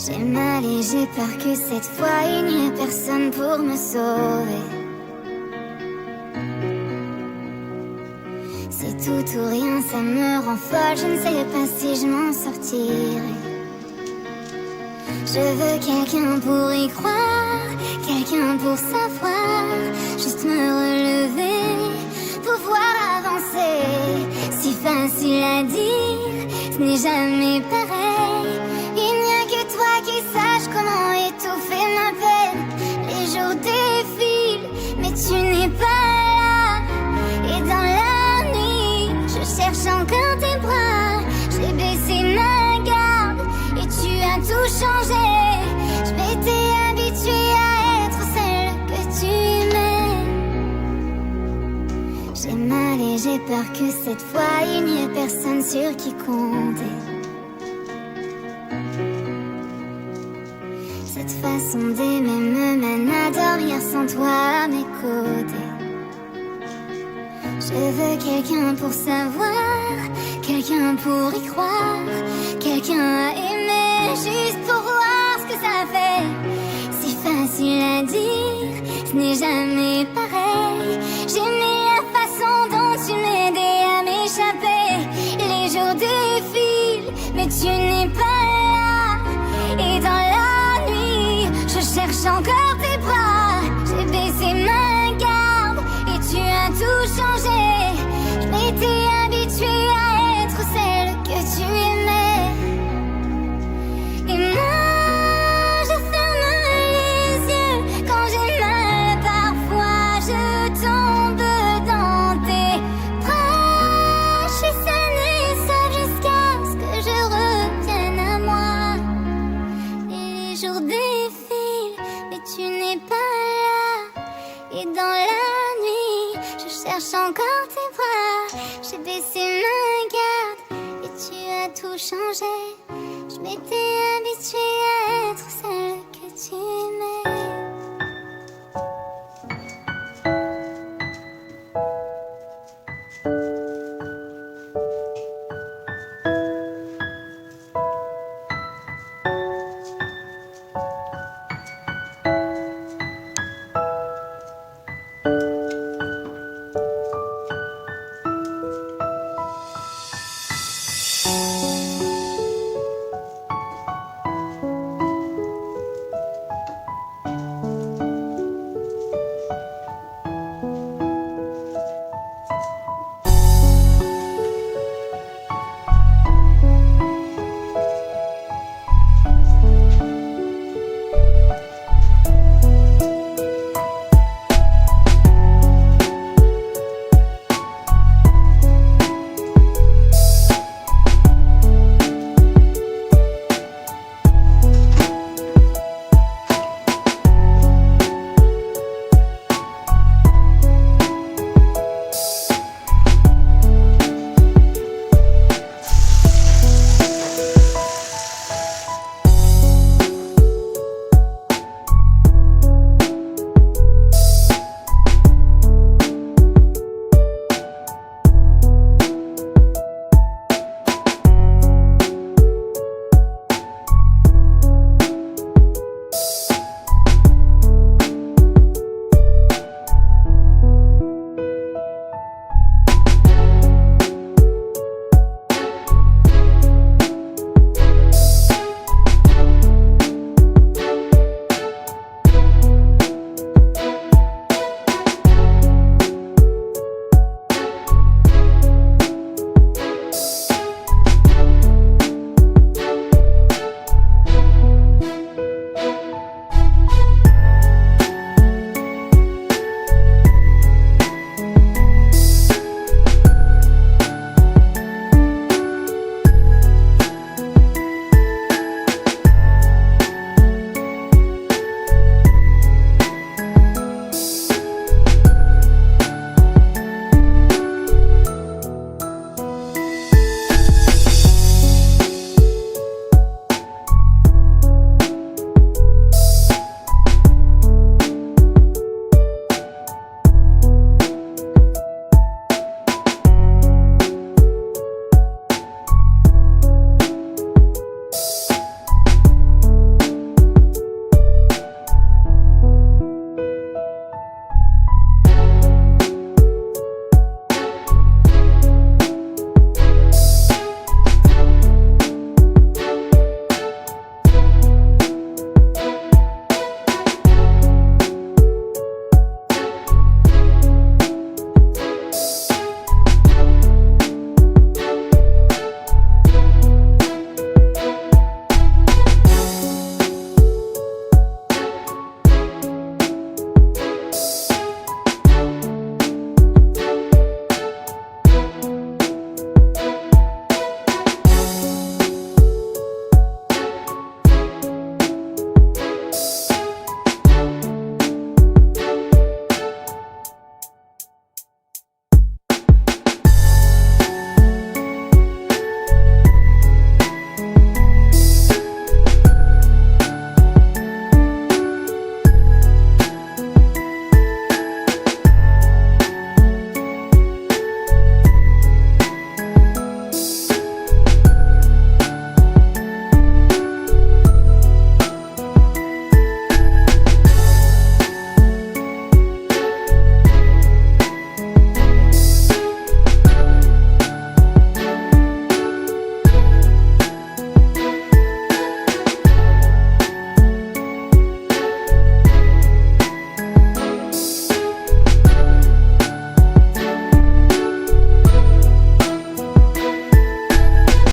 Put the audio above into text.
J'ai mal et j'ai peur que cette fois il n'y ait personne pour me sauver. C'est tout ou rien, ça me rend folle, je ne sais pas si je m'en sortirai. Je veux quelqu'un pour y croire, quelqu'un pour savoir, juste me relever, pouvoir avancer. Si facile à dire, ce n'est jamais pareil. Il n'y a que toi qui sache comment étouffer ma peine. Les jours défilent, mais tu n'es pas là. Et dans la nuit, je cherche encore tes bras. J'ai baissé ma garde et tu as tout changé. Je m'étais habituée à être celle que tu aimais. J'ai mal et j'ai peur que cette fois il n'y ait personne sur qui compter. Cette façon d'aimer me mène à dormir sans toi à mes côtés. Je veux quelqu'un pour savoir, quelqu'un pour y croire, quelqu'un à aimer juste pour voir ce que ça fait. Si facile à dire, ce n'est jamais pareil. J'aimais la façon dont tu m'aidais à m'échapper. Les jours défilent, mais tu n'es pas là. Et dans la nuit, je cherche encore tes bras. J'ai baissé ma garde et tu as tout changé. Je m'étais habituée à être celle que tu aimais. Et moi, je ferme les yeux quand j'ai mal. Parfois, je tombe dans tes bras. Je suis saine et sauve jusqu'à ce que je revienne à moi. Et les jours défilent, mais tu n'es pas là. Et dans la nuit, je cherche encore tes bras. J'ai baissé ma garde et tu as tout changé. Je m'étais habituée à être celle que tu es.